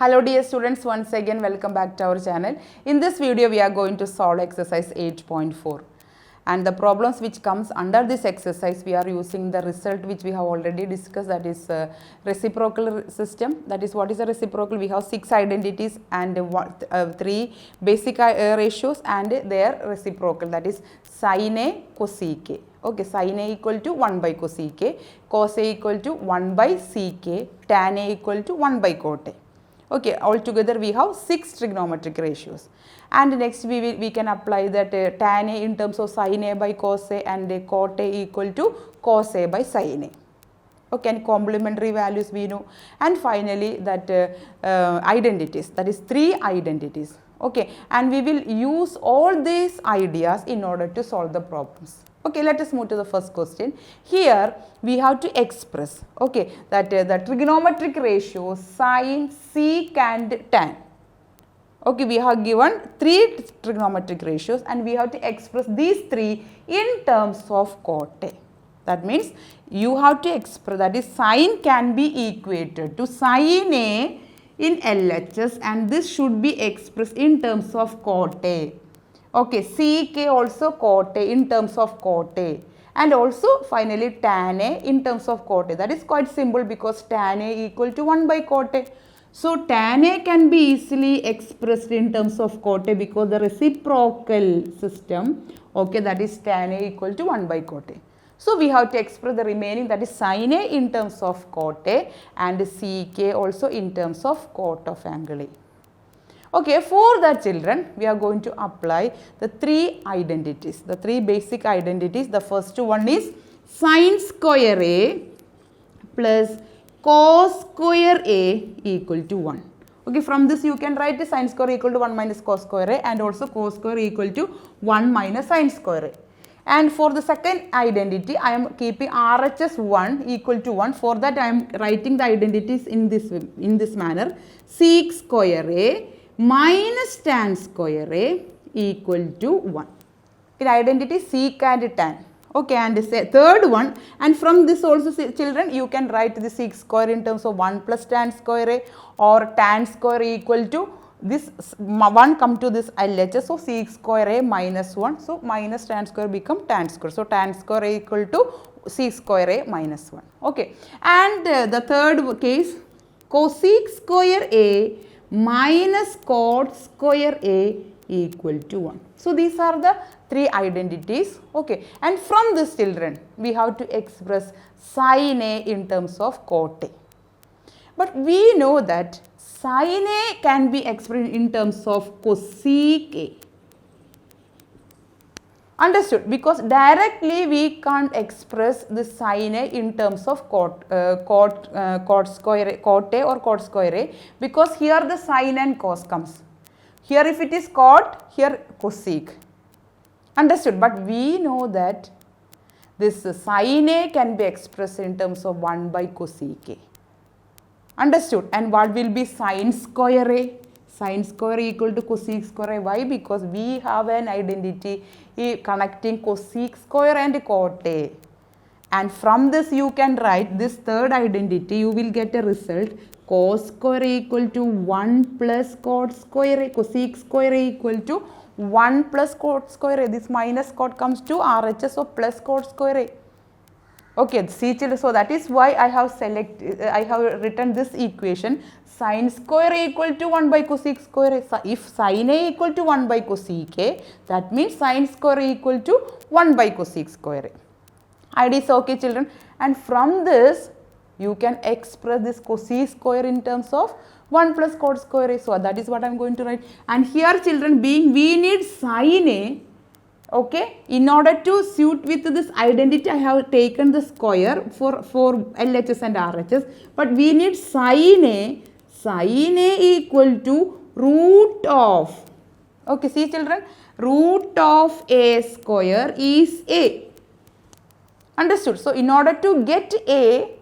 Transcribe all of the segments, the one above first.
Hello dear students, once again welcome back to our channel. In this video we are going to solve exercise 8.4 and the problems which comes under this exercise we are using the result which we have already discussed, that is reciprocal system. That is, what is a reciprocal? We have 6 identities and 3 basic ratios and their reciprocal, that is sin A cosec A. Okay, sin A equal to 1 by cosec A, cos A equal to 1 by sec, tan A equal to 1 by cot A. Okay, altogether we have 6 trigonometric ratios, and next we can apply that tan A in terms of sin A by cos A and cot A equal to cos A by sin A. Okay, and complementary values we know, and finally that identities, that is 3 identities. Okay, and we will use all these ideas in order to solve the problems. Okay, let us move to the first question. Here we have to express, okay, that the trigonometric ratios sin, sec and tan. Okay, we have given 3 trigonometric ratios and we have to express these 3 in terms of cot A. That means you have to express, that is sin can be equated to sin A in LHS and this should be expressed in terms of cot A. Okay, sec also cot A in terms of cot A, and also finally tan A in terms of cot A. That is quite simple because tan A equal to 1 by cot A. So tan A can be easily expressed in terms of cot A because the reciprocal system, okay, that is tan A equal to 1 by cot A. So we have to express the remaining, that is sin A in terms of cot A and sec also in terms of cot of angle A. Okay, for the children, we are going to apply the 3 identities, the 3 basic identities. The first one is sin square A plus cos square A equal to 1. Okay, from this you can write the sin square equal to 1 minus cos square A and also cos square equal to 1 minus sin square A. And for the second identity, I am keeping RHS 1 equal to 1. For that, I am writing the identities in this manner. Sec square A minus tan square A equal to 1. The identity sec and tan. Okay, and the third one, and from this also children you can write the sec square in terms of 1 plus tan square A or tan square equal to this 1 come to this LHS, so sec square A minus 1, so minus tan square become tan square, so tan square A equal to sec square A minus 1. Okay, and the third case cosec square A minus cot square A equal to 1. So these are the 3 identities. Okay, and from this children we have to express sin A in terms of cot A. But we know that sin A can be expressed in terms of cosec A. Understood? Because directly we can't express the sin A in terms of cot A or cot square A, because here the sin and cos comes. Here if it is cot, here cosec. Understood? But we know that this sin A can be expressed in terms of 1 by cosec A. Understood? And what will be sin square A? Sin square equal to cosec square A. Why? Because we have an identity connecting cosec square and cot A. And from this you can write this third identity, you will get a result cos square equal to 1 plus cot square A, cosec square A equal to 1 plus cot square A. This minus cot comes to RHS of plus cot square A. Okay, see children, so that is why I have written this equation sin square A equal to 1 by cosec square A. So if sin A equal to 1 by cosec A, that means sin square A equal to 1 by cosec square A. It is okay children, and from this you can express this cosec square in terms of 1 plus cot square A. So that is what I am going to write. And here children, being we need sin A, okay, in order to suit with this identity I have taken the square for LHS and RHS, but we need sin A equal to root of, okay, see children, root of A square is A. Understood? So in order to get A,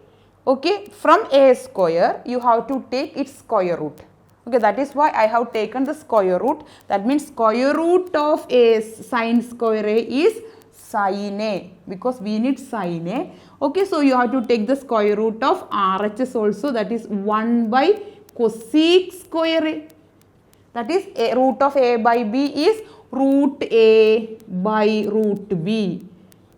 okay, from A square you have to take its square root. Okay, that is why I have taken the square root. That means square root of A sin square A is sin A, because we need sin A. Okay, so you have to take the square root of RHS also, that is 1 by cosec square A. That is root of A by B is root A by root B.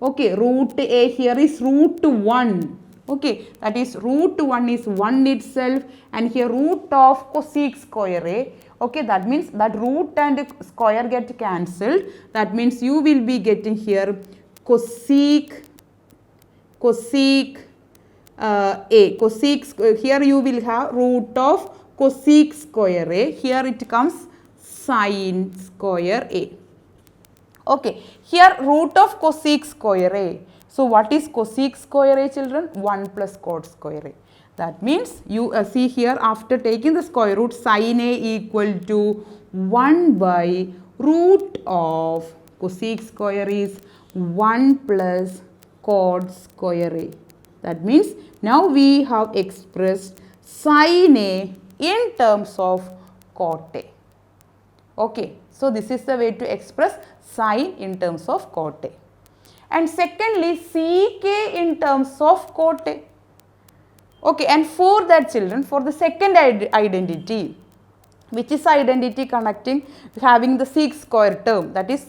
Okay, root A here is root 1. Okay, that is root 1 is 1 itself, and here root of cosec square A. Okay, that means that root and square get cancelled. That means you will be getting here cosec A. Cosec, here you will have root of cosec square A. Here it comes sin square A. Okay, here root of cosec square A. So what is cosec square A, children? 1 plus cot square A. That means you see here, after taking the square root, sin A equal to 1 by root of cosec square is 1 plus cot square A. That means now we have expressed sin A in terms of cot A. Okay, so this is the way to express sin in terms of cot A. And secondly, sec A in terms of cot A. Okay, and for that, children, for the second identity, which is identity connecting having the sec square term, that is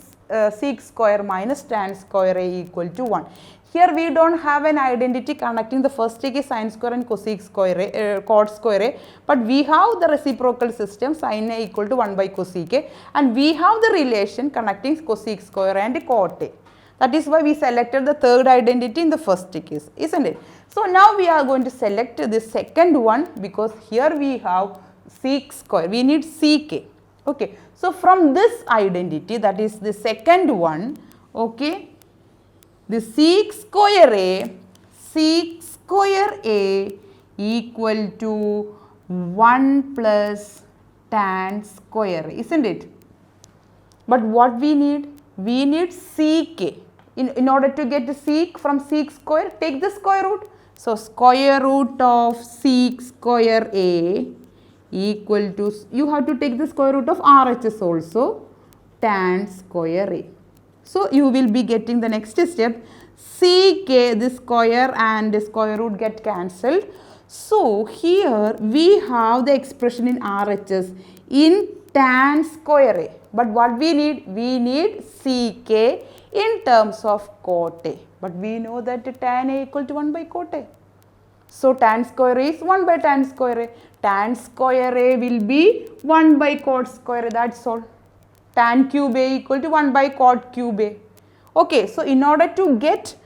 sec square minus tan square A equal to 1. Here we don't have an identity connecting the first case sin square and cosec square A, cot square A, but we have the reciprocal system sin A equal to 1 by cosec A, and we have the relation connecting cosec square and cot A. That is why we selected the third identity in the first case, isn't it? So now we are going to select the second one, because here we have sec square, we need sec A. Okay, so from this identity, that is the second one, okay, the sec square A equal to 1 plus tan square A, isn't it? But what we need? We need sec A. In order to get the sec from sec square, take the square root. So square root of sec square A equal to, you have to take the square root of RHS also, tan square A. So you will be getting the next step, sec A, the square and the square root get cancelled. So here we have the expression in RHS in tan square A. But what we need? We need sec A in terms of cot A. But we know that tan A equal to 1 by cot A. So tan square A is 1 by tan square A. Tan square A will be 1 by cot square A, that's all. Tan cube A equal to 1 by cot cube A. Okay, so in order to get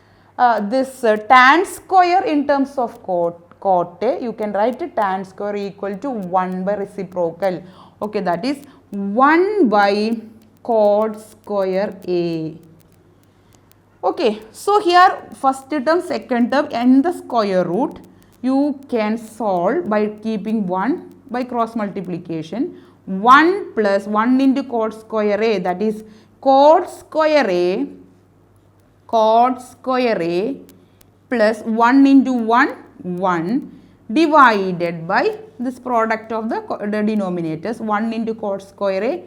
this tan square in terms of cot A, you can write tan square equal to 1 by reciprocal. Okay, that is 1 by cot square A. Okay, so here first term, second term and the square root you can solve by keeping 1 by cross multiplication. 1 plus 1 into cot square A, that is cot square A plus 1 into 1, 1 divided by this product of the denominators, 1 into cot square A,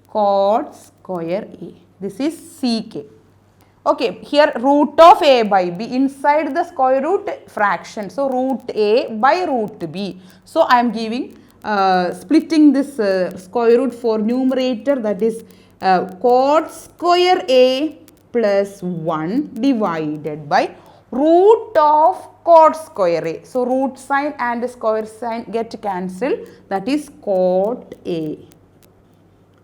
cot square A. This is sec A. Okay, here root of A by B inside the square root fraction. So root A by root B. So I am giving splitting this square root for numerator, that is cot square A plus 1 divided by root of cot square A. So root sign and square sign get cancelled, that is cot A.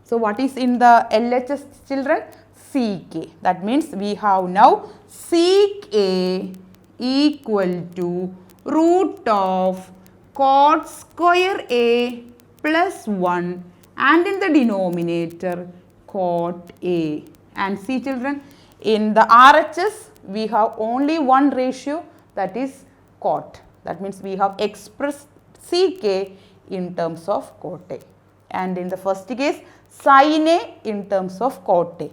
So what is in the LHS, children? Sec A. That means we have now sec A equal to root of cot square A plus 1 and in the denominator cot A. And see, children, in the RHS we have only one ratio, that is cot. That means we have expressed sec A in terms of cot A. And in the first case, sin A in terms of cot A.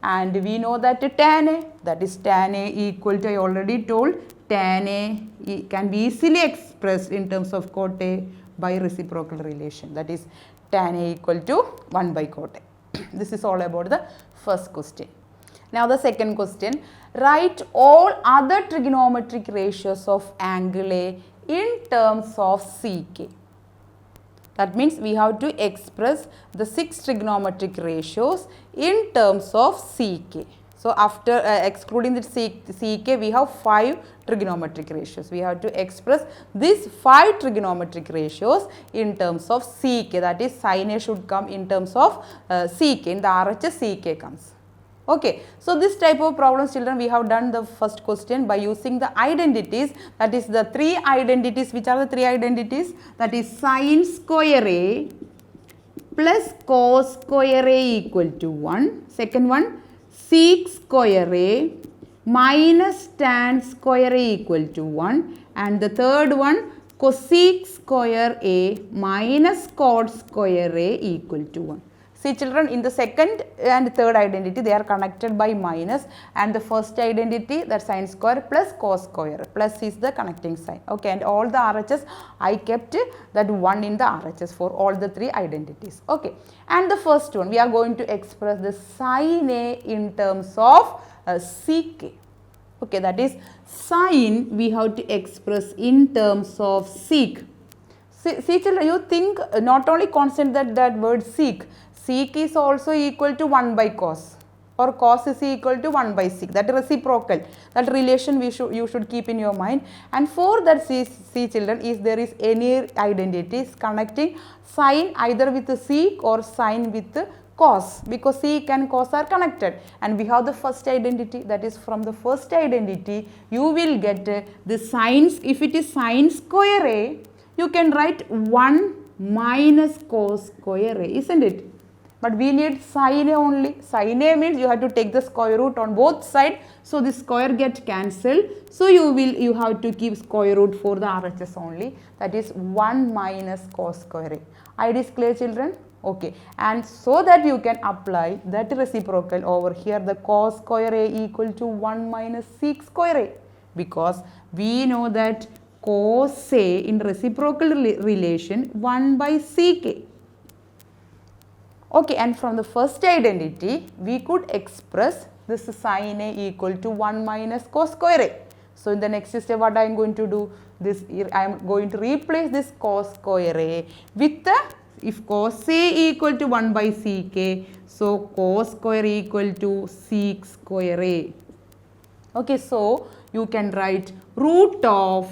And we know that tan A, that is tan A equal to, I already told, tan A can be easily expressed in terms of cot A by reciprocal relation, that is tan A equal to 1 by cot A. This is all about the first question. Now the second question, write all other trigonometric ratios of angle A in terms of sec A. That means we have to express the 6 trigonometric ratios in terms of CK. So after excluding the CK, we have 5 trigonometric ratios. We have to express these 5 trigonometric ratios in terms of CK. That is, sin A should come in terms of CK. In the RHS, CK comes. Okay, so this type of problems, children, we have done the first question by using the identities. That is the 3 identities. Which are the 3 identities? That is sin square A plus cos square A equal to 1. Second one, sec square A minus tan square A equal to 1. And the third one, cosec square A minus cot square A equal to 1. See, children, in the second and third identity, they are connected by minus, and the first identity, that sin square plus cos square, plus is the connecting sign. Okay, and all the RHS, I kept that 1 in the RHS for all the 3 identities. Okay, and the first one, we are going to express the sin A in terms of CK. Okay, that is sin we have to express in terms of sec. See, children, you think not only constant that word sec. Sec is also equal to 1 by cos, or cos is equal to 1 by sec. That reciprocal, that relation you should keep in your mind. And for that, see children, if there is any identities connecting sin either with sec or sin with cos, because sec and cos are connected. And we have the first identity, that is from the first identity you will get the sines. If it is sin square A, you can write 1 minus cos square A, isn't it? But we need sin A only. Sin A means you have to take the square root on both sides. So this square gets cancelled. So you have to keep square root for the RHS only. That is 1 minus cos square A. It is clear, children? Okay. And so that you can apply that reciprocal over here, the cos square A equal to 1 minus sec square A. Because we know that cos A in reciprocal relation 1 by sec A. Okay, and from the first identity, we could express this sin A equal to 1 minus cos square A. So in the next step, what I am going to do? I am going to replace this cos square A with the, if cos A equal to 1 by sec A, so cos square equal to sec square A. Okay, so you can write root of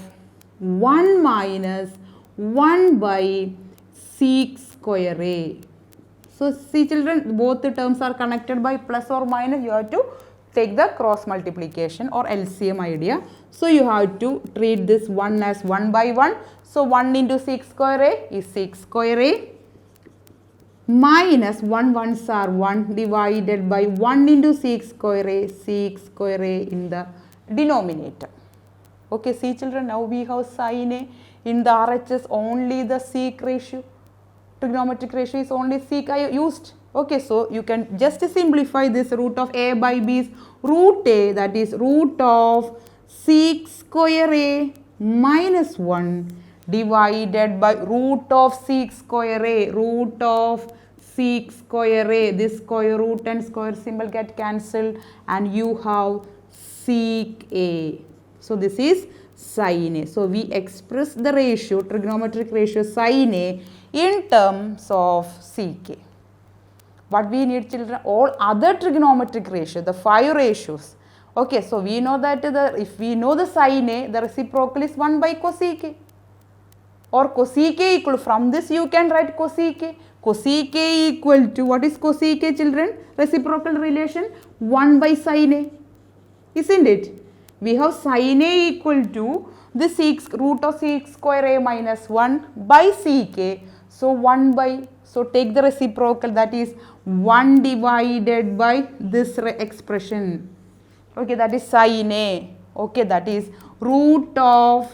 1 minus 1 by sec square A. So see, children, both the terms are connected by plus or minus. You have to take the cross multiplication or LCM idea. So you have to treat this 1 as 1 by 1. So 1 into sec square A is sec square A minus 1 ones are 1 divided by 1 into sec square A in the denominator. Okay, see, children, now we have sin A. In the RHS, only the sec ratio. Trigonometric ratio is only sec I used. Okay, so you can just simplify this. Root of A by B is root A, that is root of sec square A minus 1 divided by root of sec square A, root of sec square A. This square root and square symbol get cancelled and you have sec A. So this is sin A. So we express the ratio, trigonometric ratio sin A in terms of CK. What we need, children? All other trigonometric ratios, the 5 ratios. Okay, so we know that if we know the sin A, the reciprocal is 1 by cosec A. Or cosec A equal, from this you can write cosec A. Cosec A equal to, what is cosec A, children? Reciprocal relation 1 by sin A. Isn't it? We have sin A equal to the root of sec square A minus 1 by sec A. So 1 by, so take the reciprocal, that is 1 divided by this expression. Okay, that is sin A. Okay, that is root of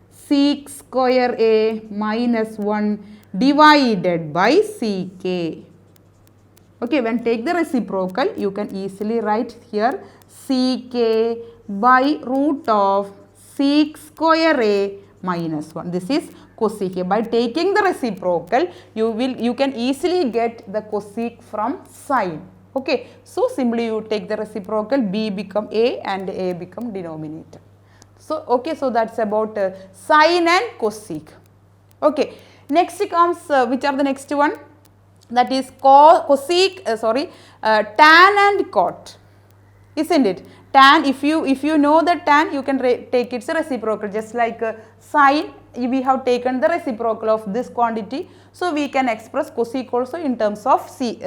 sec square A minus 1 divided by sec A. Okay, when take the reciprocal, you can easily write here sec A by root of sec square A minus 1. This is cosec A. By taking the reciprocal, you can easily get the cosec from sin. Okay, so simply you take the reciprocal, B become A and A become denominator. So okay, so that's about sin and cosec. Okay, Next comes, which are the next one? That is tan and cot, isn't it? Tan, if you know the tan, you can take its reciprocal, just like sine, we have taken the reciprocal of this quantity, so we can express cosec also in terms of ck.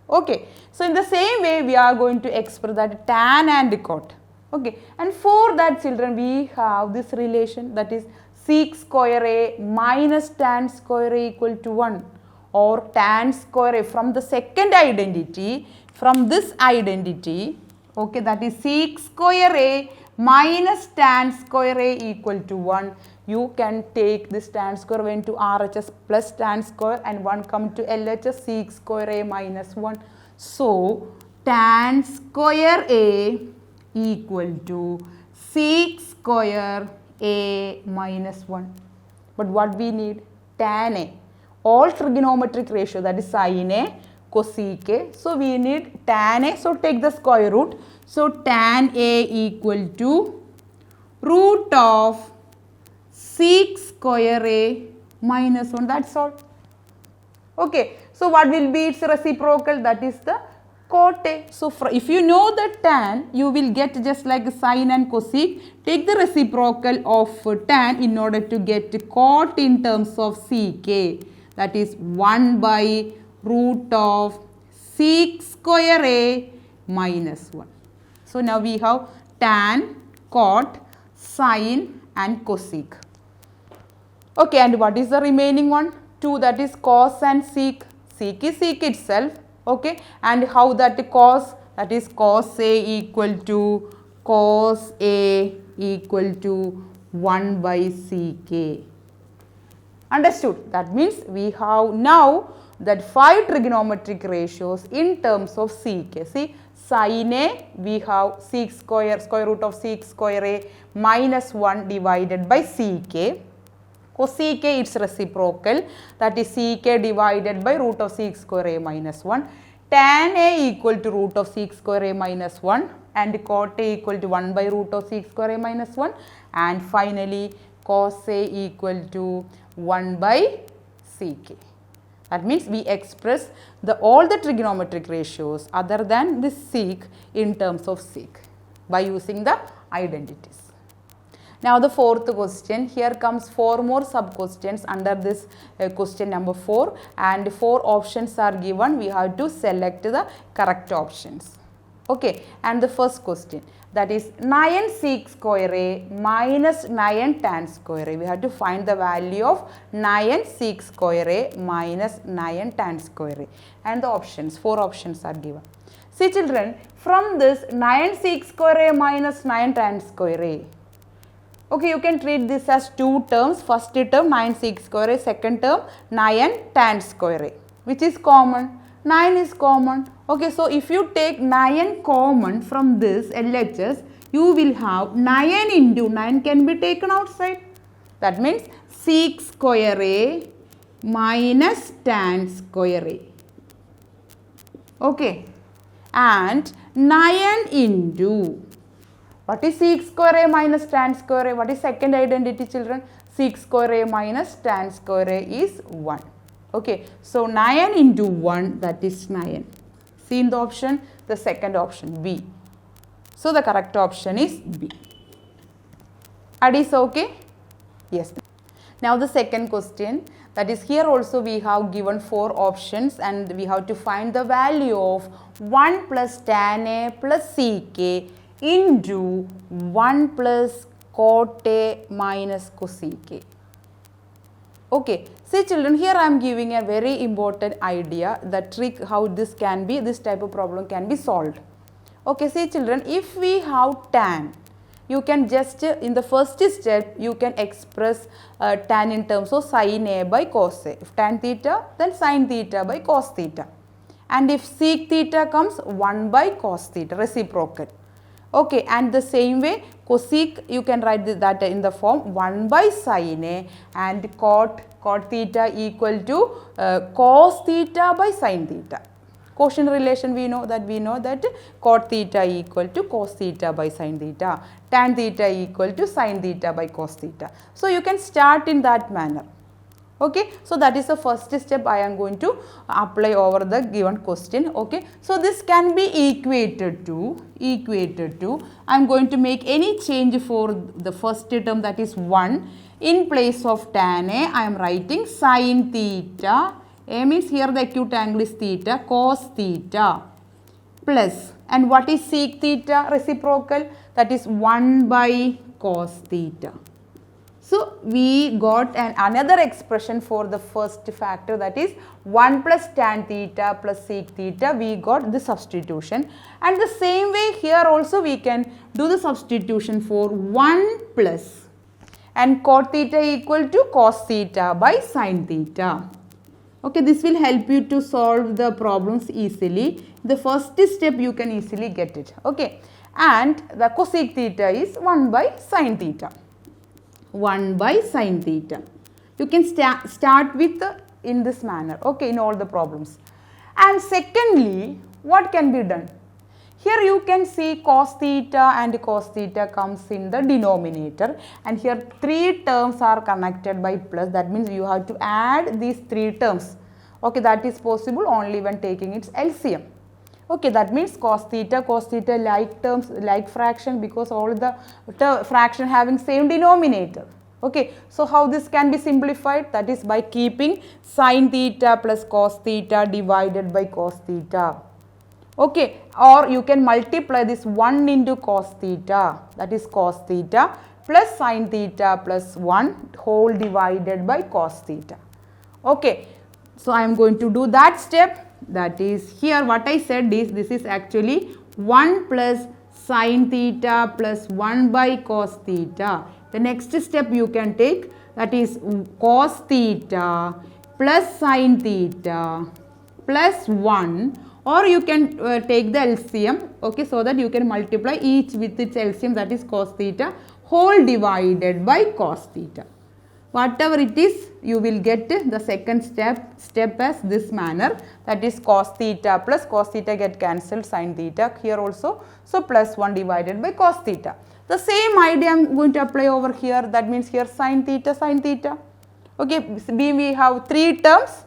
Okay, so in the same way we are going to express that tan and cot. Okay, and for that, children, we have this relation, that is sec square a minus tan square a equal to 1, or tan square a from the second identity, from this identity, okay, that is sec square a minus tan square a equal to 1. You can take this tan square went to RHS plus tan square, and 1 come to LHS, sec square a minus 1. So, tan square a equal to sec square a minus 1. But what we need? Tan a. All trigonometric ratio, that is sin a, cosec a. So, we need tan a. So, take the square root. So, tan a equal to root of sec square a minus 1. That's all. Okay. So, what will be its reciprocal? That is the cot a. So, if you know the tan, you will get just like sine and cosec. Take the reciprocal of tan in order to get cot in terms of ck. That is 1 by root of sec square a minus 1. So, now we have tan, cot, sine and cosec. Okay, and what is the remaining one? 2, that is cos and sec. Sec is sec itself. Okay, and how that cos? That is cos a equal to cos a equal to 1 by ck. Understood? That means we have now that 5 trigonometric ratios in terms of ck. See, sin a, we have sec square root of sec square a minus 1 divided by ck. Cosec a, its reciprocal, that is ck divided by root of sec square a minus 1. Tan a equal to root of sec square a minus 1, and cot a equal to 1 by root of sec square a minus 1, and finally cos a equal to 1 by ck. That means we express all the trigonometric ratios other than this sec in terms of sec by using the identities. Now the fourth question, here comes 4 more sub questions under this question number 4, and 4 options are given. We have to select the correct options. Okay, and the first question, that is 9 sec square a minus 9 tan square a. We have to find the value of 9 sec square a minus 9 tan square a, and the options, 4 options are given. See children, from this 9 sec square a minus 9 tan square a, okay, you can treat this as 2 terms. First term 9 sec square a, second term 9 tan square a. Which is common? 9 is common. Okay, so if you take 9 common from this LHS, you will have 9 into 9 can be taken outside. That means sec square a minus tan square a. Okay, and 9 into, what is sec square a minus tan square a? What is second identity children? Sec square a minus tan square a is 1. Okay, so 9 into 1, that is 9. See in the option, the second option B. So the correct option is B. That is okay? Yes. Now the second question, that is here also we have given 4 options, and we have to find the value of 1 plus tan a plus ck into 1 plus cot a minus cosec a. Okay, see children, here I am giving a very important idea, the trick how this type of problem can be solved. Okay, see children, if we have tan, you can just, in the first step, you can express tan in terms of sin a by cos a. If tan theta, then sin theta by cos theta. And if sec theta comes, 1 by cos theta, reciprocal. Okay, and the same way cosec, you can write that in the form 1 by sin a, and cot theta equal to cos theta by sin theta. quotient relation we know that cot theta equal to cos theta by sin theta, tan theta equal to sin theta by cos theta. So you can start in that manner. Okay, so that is the first step I am going to apply over the given question. Okay, so this can be equated to I am going to make any change for the first term, that is 1. In place of tan A, I am writing sin theta. A means here the acute angle is theta, cos theta plus, and what is sec theta reciprocal, that is 1 by cos theta. So we got another expression for the first factor, that is 1 plus tan theta plus sec theta. We got the substitution, and the same way here also we can do the substitution for 1 plus and cot theta equal to cos theta by sin theta. Okay, this will help you to solve the problems easily. The first step you can easily get it. Okay, and the cosec theta is 1 by sin theta. 1 by sin theta. You can start with in this manner, okay, in all the problems. And secondly, what can be done? Here you can see cos theta and cos theta comes in the denominator, and here 3 terms are connected by plus. That means you have to add these 3 terms. Okay, that is possible only when taking its LCM. Okay, that means cos theta like terms, like fraction, because all the fraction having same denominator. Okay, so how this can be simplified? That is by keeping sin theta plus cos theta divided by cos theta. Okay, or you can multiply this 1 into cos theta, that is cos theta plus sin theta plus 1 whole divided by cos theta. Okay, so I am going to do that step. That is, here what I said is, this is actually 1 plus sin theta plus 1 by cos theta. The next step you can take, that is cos theta plus sin theta plus 1, or you can take the LCM, okay, so that you can multiply each with its LCM, that is cos theta whole divided by cos theta. Whatever it is, you will get the second step as this manner, that is cos theta plus cos theta get cancelled, sin theta here also, so plus 1 divided by cos theta. The same idea I am going to apply over here, that means here sin theta. Okay, we have 3 terms,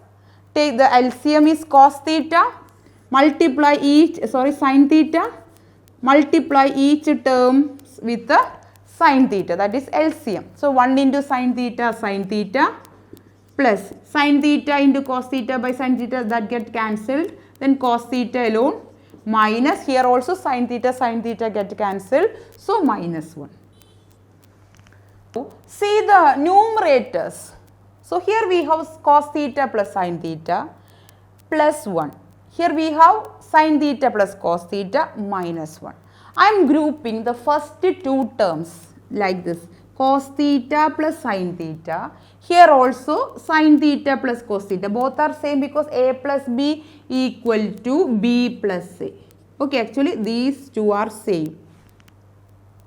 take the LCM is cos theta, multiply sin theta, multiply each term with the sin theta, that is LCM. So 1 into sin theta plus sin theta into cos theta by sin theta, that get cancelled, then cos theta alone, minus here also sin theta get cancelled, so minus 1. See the numerators. So here we have cos theta plus sin theta plus 1. Here we have sin theta plus cos theta minus 1. I am grouping the first 2 terms like this, cos theta plus sin theta. Here also sin theta plus cos theta. Both are same because a plus b equal to b plus a. Okay, actually these 2 are same.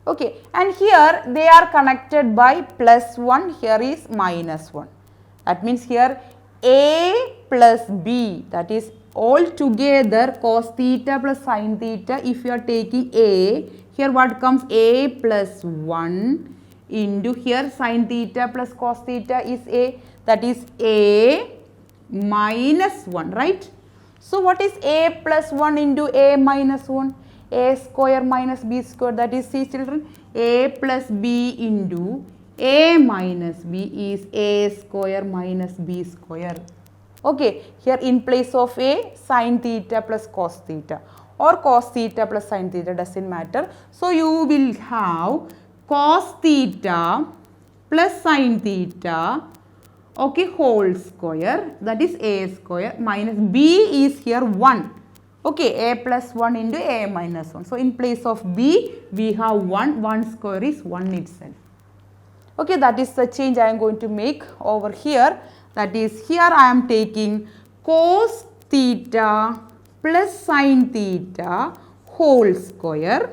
Okay, and here they are connected by plus 1, here is minus 1. That means here a plus b, that is all together cos theta plus sin theta. If you are taking a, here what comes, a plus 1 into here sin theta plus cos theta is a, that is a minus 1, right? So what is a plus 1 into a minus 1? A square minus b square, that is, see children, a plus b into a minus b is a square minus b square. Okay, here in place of a, sin theta plus cos theta, or cos theta plus sin theta, doesn't matter. So you will have cos theta plus sin theta, okay, whole square, that is a square, minus b is here 1. Okay, a plus 1 into a minus 1. So in place of b, we have 1 square is 1 itself. Okay, that is the change I am going to make over here. That is, here I am taking cos theta plus sin theta whole square,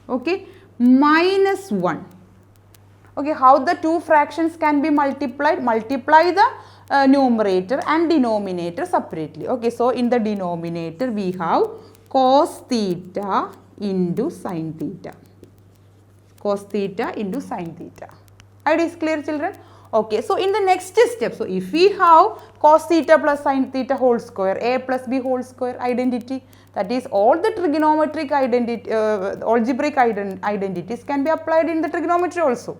okay, minus 1. Okay, how the 2 fractions can be multiplied? Multiply the numerator and denominator separately. Okay, so in the denominator we have cos theta into sin theta. Cos theta into sin theta. It is clear, children? Okay, so in the next step, so if we have cos theta plus sin theta whole square, a plus b whole square identity, that is all the trigonometric identity, algebraic identities can be applied in the trigonometry also.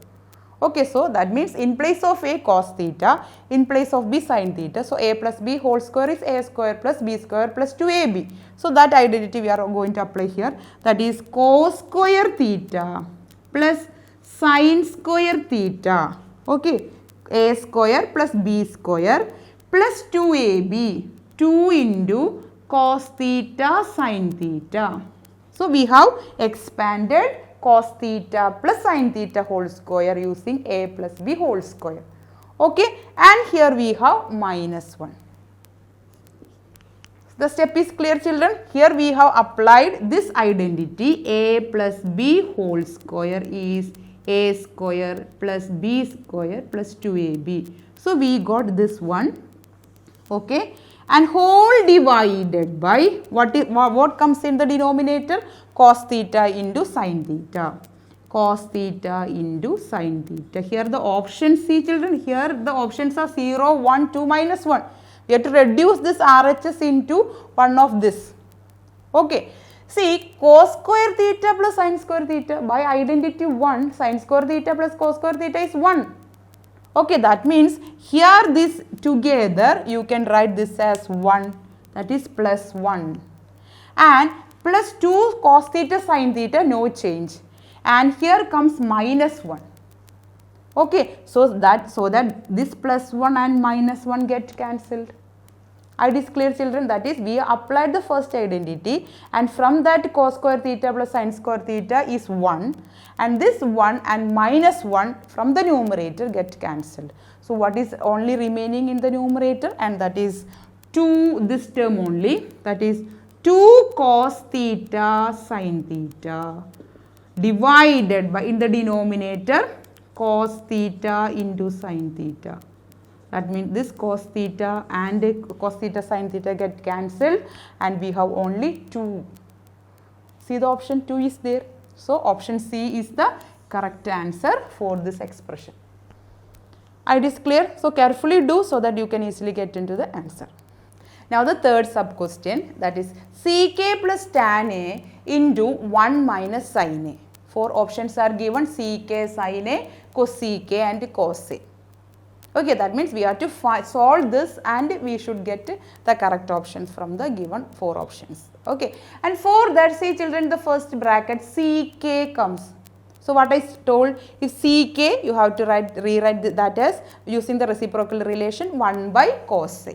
Okay, so that means in place of a cos theta, in place of b sin theta, so a plus b whole square is a square plus b square plus 2ab. So that identity we are going to apply here, that is cos square theta plus sin square theta. Okay, a square plus b square plus 2ab, 2 into cos theta sin theta. So we have expanded cos theta plus sin theta whole square using a plus b whole square. Okay, and here we have minus 1. The step is clear, children. Here we have applied this identity, a plus b whole square is a square plus b square plus 2ab. So we got this one. Okay, and whole divided by what comes in the denominator? Cos theta into sin theta. Cos theta into sin theta. Here the options, see children, here the options are 0, 1, 2, minus 1. We have to reduce this RHS into one of this. Okay. See, cos square theta plus sin square theta, by identity 1, sin square theta plus cos square theta is 1. Okay, that means here this together you can write this as 1, that is plus 1, and plus 2 cos theta sin theta, no change, and here comes minus 1. Okay, so that this plus 1 and minus 1 get cancelled. It is clear, children, that is we applied the first identity, and from that cos square theta plus sin square theta is 1, and this 1 and minus 1 from the numerator get cancelled. So what is only remaining in the numerator? And that is 2, this term only, that is 2 cos theta sin theta divided by, in the denominator, cos theta into sin theta. That means this cos theta and cos theta sin theta get cancelled, and we have only 2. See, the option 2 is there. So option C is the correct answer for this expression. It is clear? So carefully do so that you can easily get into the answer. Now the third sub question, that is ck plus tan A into 1 minus sin A. 4 options are given: ck, sin A, cosec and cos A. Okay, that means we have to solve this and we should get the correct options from the given 4 options. Okay, and for that, say children, the first bracket ck comes. So what I told, if ck, you have to rewrite that as using the reciprocal relation 1 by cos A.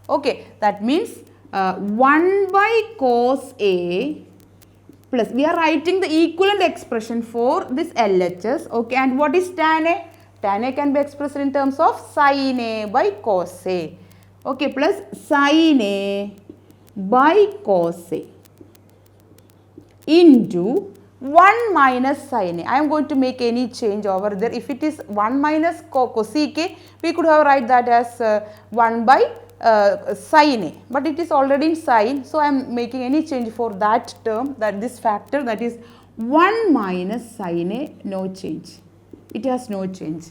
Okay, that means 1 by cos A plus, we are writing the equivalent expression for this LHS. Okay, and what is tan A? Tan A can be expressed in terms of sin A by cos A. Okay, plus sin A by cos A into 1 minus sin A. I am going to make any change over there. If it is 1 minus cosec A, we could have write that as 1 by sin A, but it is already in sin, so I am making any change for that term, that this factor, that is 1 minus sin A, no change. It has no change.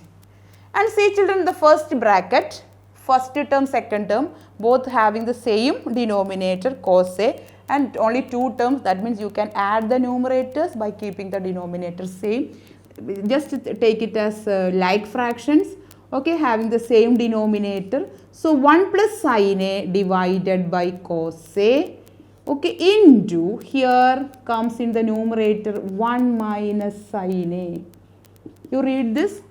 And see children, the first bracket, first term, second term, both having the same denominator cos A, and only 2 terms, that means you can add the numerators by keeping the denominator same. Just take it as like fractions, okay, having the same denominator. So 1 plus sin A divided by cos A, okay, into, here comes in the numerator 1 minus sin A. You read this,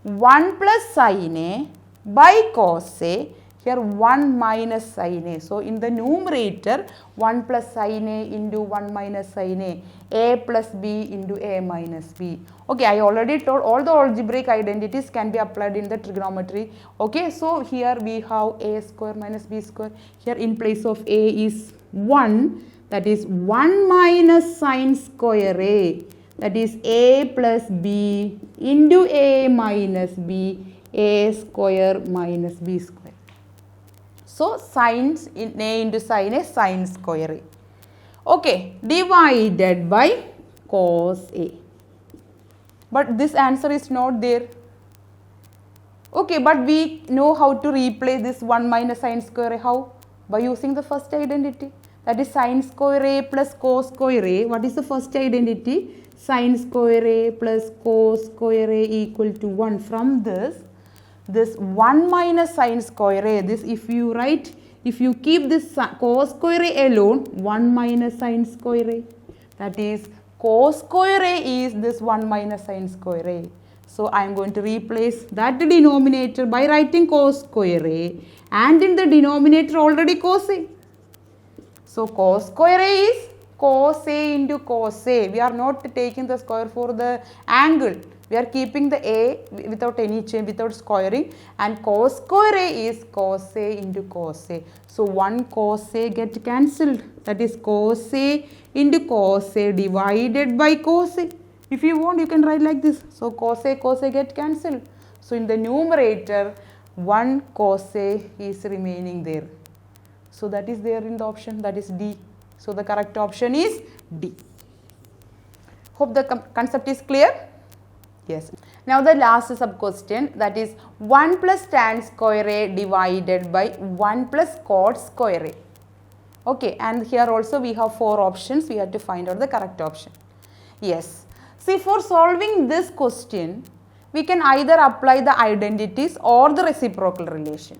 1 plus sin A by cos A, here 1 minus sin A. So in the numerator, 1 plus sin A into 1 minus sin A plus B into A minus B. Okay, I already told all the algebraic identities can be applied in the trigonometry. Okay, so here we have A square minus B square. Here in place of A is 1, that is 1 minus sin square A, that is A plus B into A minus B, A square minus B square. So sin in A into sin A, sin square A. Okay, divided by cos A. But this answer is not there. Okay, but we know how to replace this 1 minus sin square A. How? By using the first identity. That is sin square A plus cos square A. What is the first identity? Sin square A plus cos square A equal to 1. From this 1 minus sin square A, this if you keep this cos square A alone, 1 minus sin square A. That is cos square A is this 1 minus sin square A. So I am going to replace that denominator by writing cos square A, and in the denominator already cos A. So cos square A is cos A into cos A. We are not taking the square for the angle. We are keeping the A without any change, without squaring, and cos square A is cos A into cos A. So 1 cos A get cancelled. That is cos A into cos A divided by cos A. If you want, you can write like this. So cos A get cancelled. So in the numerator, 1 cos A is remaining there. So that is there in the option, that is D. So the correct option is D. Hope the concept is clear. Yes. Now the last sub question, that is 1 plus tan square A divided by 1 plus cot square A. Okay, and here also we have 4 options. We have to find out the correct option. Yes. See, for solving this question, we can either apply the identities or the reciprocal relation.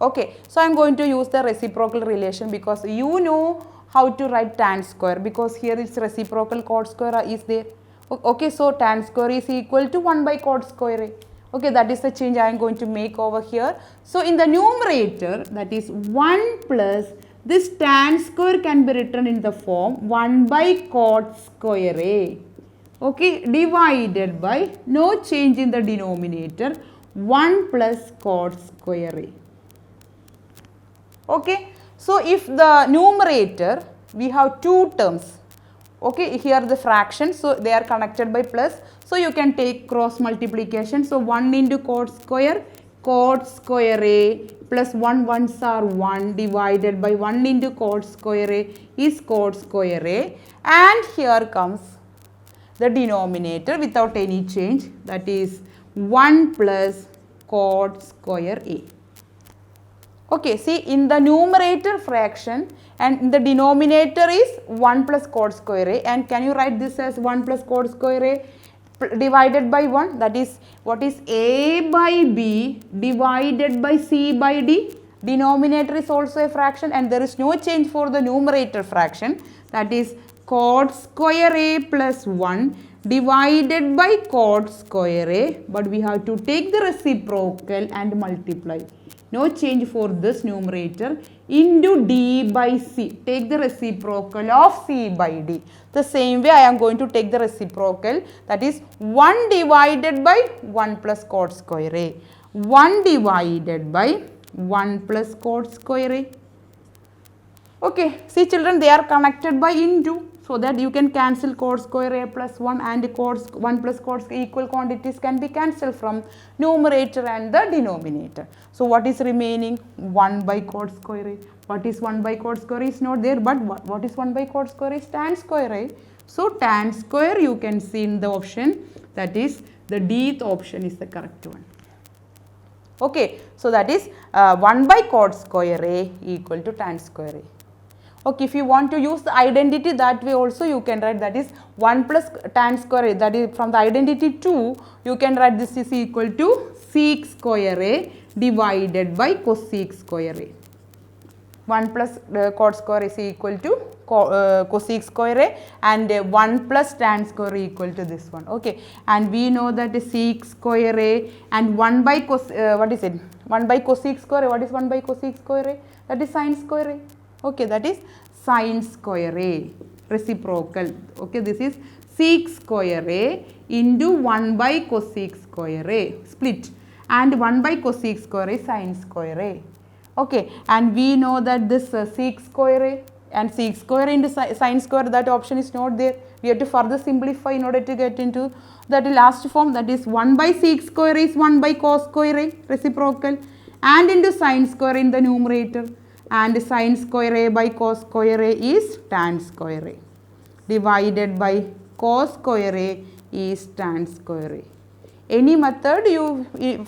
Okay, so I am going to use the reciprocal relation because you know how to write tan square, because here it's reciprocal cot square is there. Okay, so tan square is equal to 1 by cot square A. Okay, that is the change I am going to make over here. So in the numerator, that is 1 plus this tan square can be written in the form 1 by cot square A. Okay, divided by, no change in the denominator, 1 plus cot square A. Okay, so if the numerator, we have 2 terms. Okay, here the fractions, so they are connected by plus. So you can take cross multiplication. So 1 into cot square A plus 1 ones are 1 divided by 1 into cot square A is cot square A. And here comes the denominator without any change, that is 1 plus cot square A. Okay, see, in the numerator fraction and in the denominator is 1 plus cot square A, and can you write this as 1 plus cot square A divided by 1, that is what is A by B divided by C by D. Denominator is also a fraction and there is no change for the numerator fraction, that is cot square A plus 1 divided by cot square A, but we have to take the reciprocal and multiply. No change for this numerator into D by C. Take the reciprocal of C by D. The same way I am going to take the reciprocal, that is 1 divided by 1 plus cot square A. 1 divided by 1 plus cot square A. Okay, see children, they are connected by into, so that you can cancel cot square A plus 1 and 1 plus cot equal quantities can be cancelled from numerator and the denominator. So what is remaining? 1 by cot square A. What is 1 by cot square A is not there, but what is 1 by cot square is tan square A. So tan square you can see in the option, that is the D option is the correct one. Okay, so that is 1 by cot square A equal to tan square A. Okay, if you want to use the identity that way also you can write, that is 1 plus tan square A, that is from the identity 2 you can write this is equal to sec square A divided by cosec square A. 1 plus cot square is equal to cosec square A, and 1 plus tan square equal to this one. Okay, and we know that sec square A and 1 by what is it? 1 by cosec square A. What is 1 by cosec square A? That is sin square A. Okay, that is sin square A, reciprocal. Okay, this is sec square A into 1 by cosec square A, split, and 1 by cosec square A sin square A. Okay, and we know that this sec square A and sec square into sin square, that option is not there. We have to further simplify in order to get into that last form, that is 1 by sec square is 1 by cos square A, reciprocal, and into sine square in the numerator, and sine square a by cos square a is tan square a, divided by cos square a is tan square a. Any method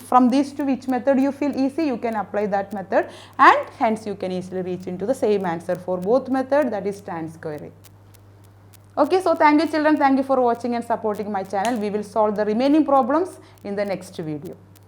from these two, which method you feel easy, you can apply that method, and hence you can easily reach into the same answer for both method, that is tan square a. Okay, so thank you children, thank you for watching and supporting my channel. We will solve the remaining problems in the next video.